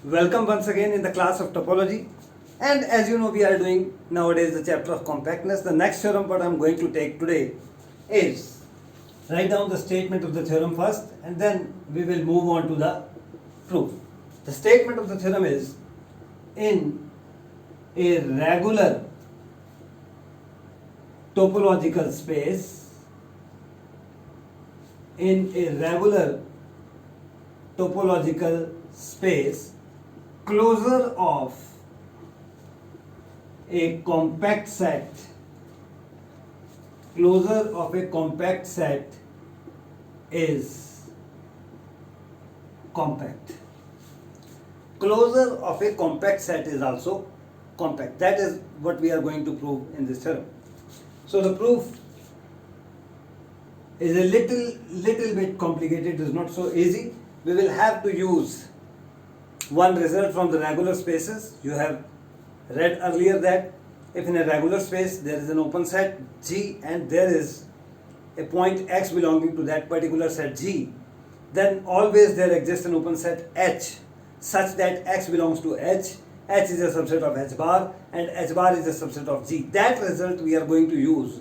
Welcome once again in the class of topology. And as you know, we are doing nowadays the chapter of compactness. The next theorem what I am going to take today is, write down the statement of the theorem first and then we will move on to the proof. The statement of the theorem is, in a regular topological space, closure of a compact set is compact. Closure of a compact set is also compact. That is what we are going to prove in this theorem. So the proof is a little bit complicated. It is not so easy. We will have to use one result from the regular spaces. You have read earlier that if in a regular space there is an open set G and there is a point X belonging to that particular set G, then always there exists an open set H such that X belongs to H, H is a subset of H bar and H bar is a subset of G. That result we are going to use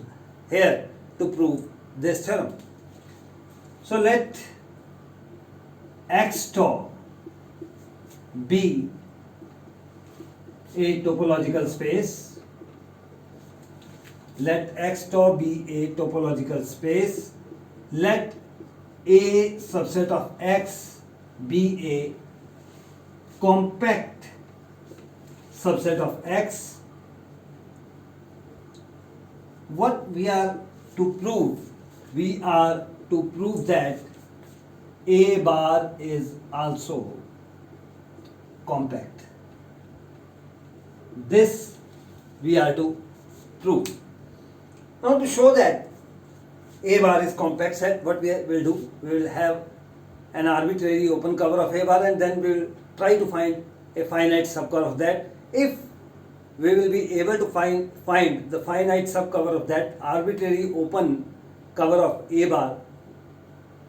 here to prove this theorem. So let X tau be a topological space. Let X tau be a topological space. Let A subset of X be a compact subset of X. What we are to prove? We are to prove that A bar is also compact. This we are to prove. Now to show that A bar is compact set, what we will do? We will have an arbitrary open cover of A bar and then we will try to find a finite subcover of that. If we will be able to find the finite subcover of that arbitrary open cover of A bar,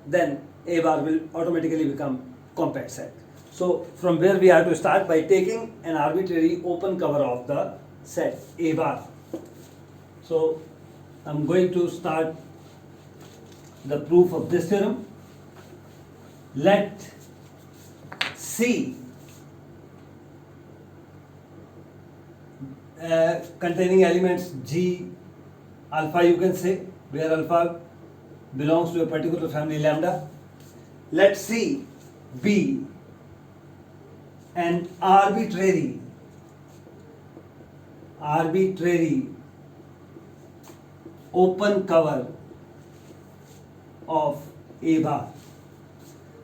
then A bar will automatically become compact set. So from where we are to start? By taking an arbitrary open cover of the set A bar. So I'm going to start the proof of this theorem. Let C containing elements G alpha, you can say, where alpha belongs to a particular family lambda. Let C be an arbitrary open cover of A bar.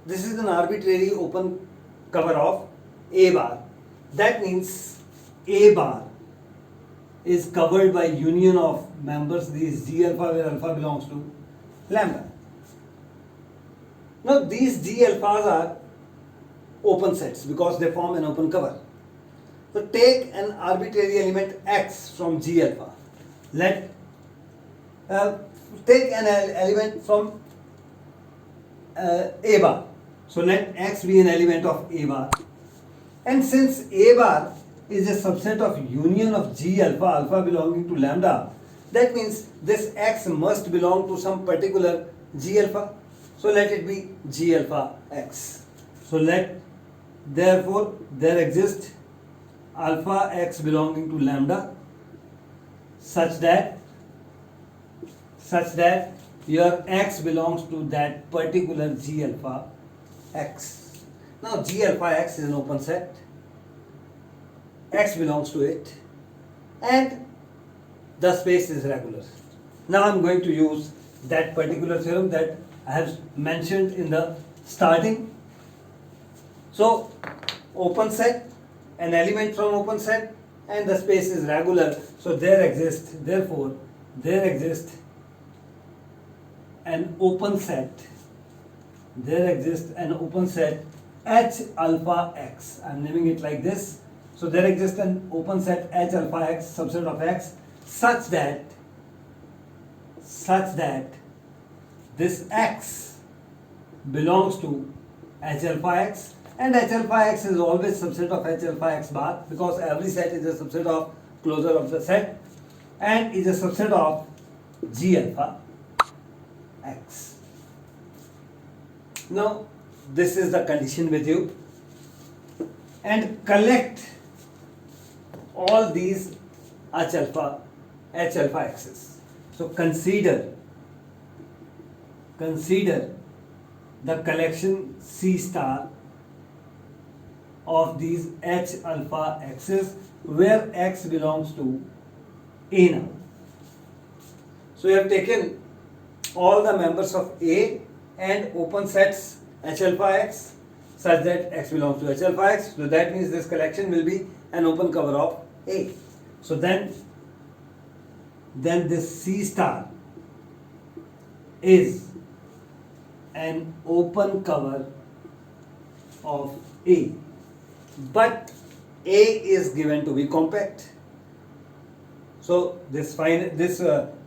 This is an arbitrary open cover of A bar. That means A bar is covered by union of members, these G alpha, where alpha belongs to lambda. Now these G alphas are open sets because they form an open cover. So take an arbitrary element X from G alpha. Let take an element from A bar. So let X be an element of A bar. And since A bar is a subset of union of G alpha, alpha belonging to lambda, that means this X must belong to some particular G alpha. So let it be G alpha X. So therefore there exists alpha X belonging to lambda such that your X belongs to that particular G alpha X. Now G alpha X is an open set, X belongs to it and the space is regular. Now I am going to use that particular theorem that I have mentioned in the starting. So open set, an element from open set and the space is regular. So therefore there exists an open set. There exists an open set H alpha X. I am naming it like this. So there exists an open set H alpha X, subset of X, such that this X belongs to H alpha X And H alpha x is always subset of H alpha x bar, because every set is a subset of closure of the set and is a subset of G alpha x. Now this is the condition with you, and collect all these H alpha x's. So consider the collection C star of these H alpha x's where x belongs to A now. So we have taken all the members of A and open sets H alpha x such that x belongs to H alpha x. So that means this collection will be an open cover of A. So then this C star is an open cover of A, but A is given to be compact. So this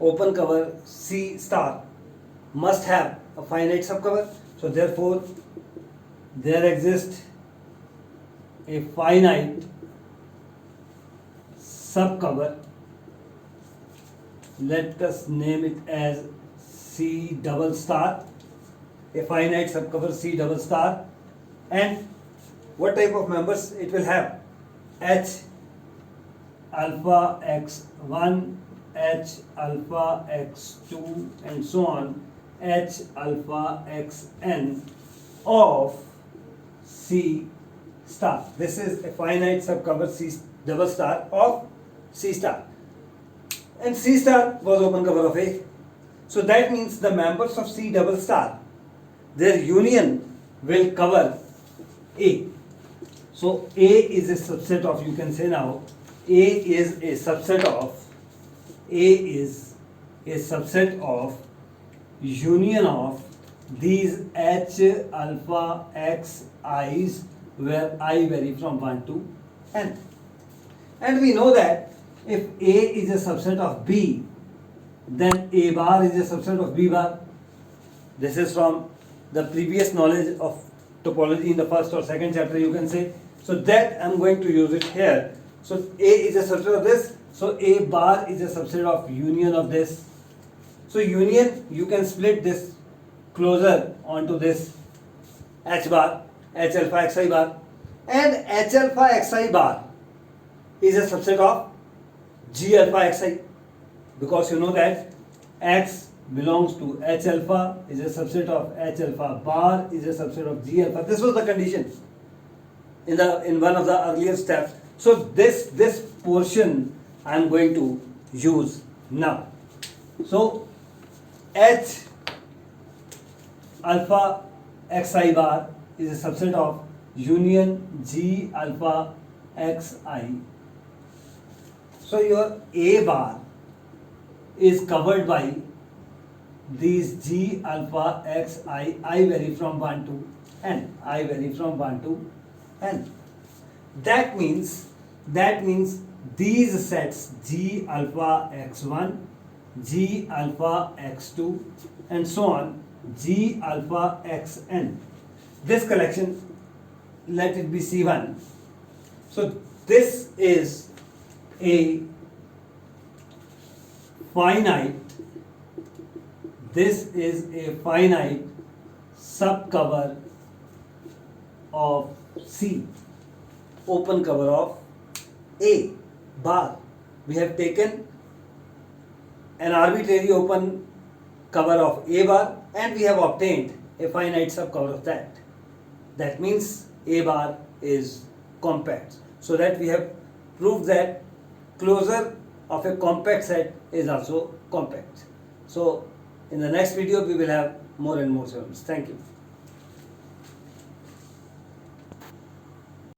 open cover C star must have a finite subcover. So therefore there exists a finite subcover. Let us name it as C double star, a finite subcover C double star. And what type of members it will have? H alpha x1, H alpha x2, and so on, H alpha xn of C star. This is a finite subcover C double star of C star, and C star was open cover of A. So that means the members of C double star, their union will cover A. So A is a subset of, you can say now, A is a subset of union of these H alpha x i's where I vary from 1 to n. And we know that if A is a subset of B, then A bar is a subset of B bar. This is from the previous knowledge of topology in the first or second chapter, you can say. So that I am going to use it here. So A is a subset of this. So A bar is a subset of union of this. So union, you can split this closure onto this H bar, H alpha xi bar, and H alpha xi bar is a subset of G alpha xi, because you know that x belongs to H alpha is a subset of H alpha bar is a subset of G alpha. This was the condition in one of the earlier steps. So this portion I am going to use now. So H alpha xi bar is a subset of union G alpha xi. So your A bar is covered by these G alpha xi. I vary from 1 to n. I vary from 1 to n. That means these sets G alpha x1, G alpha x2, and so on, G alpha xn. This collection, let it be C1. So this is a finite subcover of C, open cover of A bar. We have taken an arbitrary open cover of A bar and we have obtained a finite subcover of that. That means A bar is compact. So that we have proved that closure of a compact set is also compact. So in the next video we will have more and more theorems. Thank you.